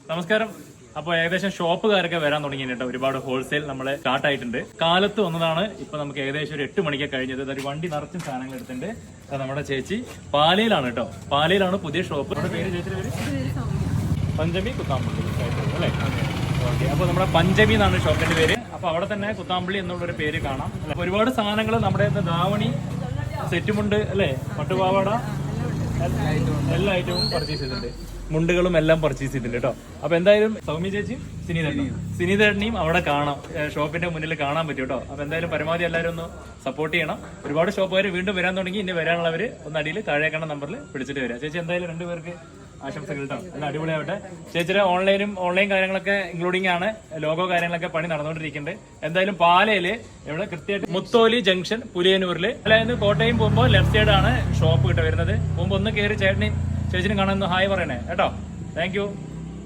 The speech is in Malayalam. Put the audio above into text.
നമസ്കാരം. അപ്പോൾ ഏകദേശം ഷോപ്പുകാരൊക്കെ വരാൻ തുടങ്ങി കേട്ടോ. ഒരുപാട് ഹോൾസെയിൽ നമ്മളെ സ്റ്റാർട്ട് ആയിട്ടുണ്ട്. കാലത്ത് വന്നതാണ്. ഇപ്പൊ നമുക്ക് ഏകദേശം ഒരു 8 മണിക്ക് കഴിഞ്ഞത്. ഒരു വണ്ടി നിറച്ചും സാധനങ്ങൾ എടുത്തിട്ടുണ്ട്. അത് നമ്മുടെ ചേച്ചി പാലയിലാണ് കേട്ടോ. പാലയിലാണ് പുതിയ ഷോപ്പ്. നമ്മുടെ പേര് ചേച്ചിയുടെ പേര് പഞ്ചമി കുത്താമ്പള്ളി അല്ലേ? ഓക്കെ. അപ്പൊ നമ്മുടെ പഞ്ചമി എന്നാണ് ഷോപ്പിന്റെ പേര്. അപ്പൊ അവിടെ തന്നെ കുത്താമ്പള്ളി എന്നുള്ളൊരു പേര് കാണാം. ഒരുപാട് സാധനങ്ങൾ നമ്മുടെ ധാവണി സെറ്റുമുണ്ട് അല്ലേ, പട്ടുപാവാട എല്ലാ ഐറ്റവും പർച്ചേസ് ചെയ്തിട്ടുണ്ട്. മുണ്ടുകളും എല്ലാം പർച്ചേസ് ചെയ്തിട്ടുണ്ട് കേട്ടോ. അപ്പൊ എന്തായാലും സൗമ്യ ചേച്ചിയും സിനിതേട്ടനെയും അവിടെ കാണാം, ഷോപ്പിന്റെ മുന്നിൽ കാണാൻ പറ്റും കേട്ടോ. അപ്പൊ എന്തായാലും പരമാവധി എല്ലാവരും ഒന്ന് സപ്പോർട്ട് ചെയ്യണം. ഒരുപാട് ഷോപ്പുകാർ വീണ്ടും വരാൻ തുടങ്ങി. ഇനി വരാനുള്ളവര് ഒന്ന് അടിയിൽ താഴേക്കണ നമ്പറിൽ പിടിച്ചിട്ട് വരാം. ചേച്ചി എന്തായാലും രണ്ടുപേർക്ക് ആശംസകൾ കേട്ടോ. എല്ലാം അടിപൊളിയാവട്ടെ. ചേച്ചിയുടെ ഓൺലൈൻ കാര്യങ്ങളൊക്കെ ഇൻക്ലൂഡിംഗ് ആണ്. ലോഗോ കാര്യങ്ങളൊക്കെ പണി നടന്നുകൊണ്ടിരിക്കുന്നുണ്ട്. എന്തായാലും പാലയില് ഇവിടെ കൃത്യമായിട്ട് മുത്തോലി ജംഗ്ഷൻ പുലിയന്നൂരിൽ, അതായത് കോട്ടയം പോകുമ്പോൾ ലെഫ്റ്റ് സൈഡ് ആണ് ഷോപ്പ് കിട്ട വരുന്നത്. മുമ്പ് ഒന്ന് കയറി ചേച്ചിനും കാണാൻ ഹായ് പറയണേ കേട്ടോ. Thank you.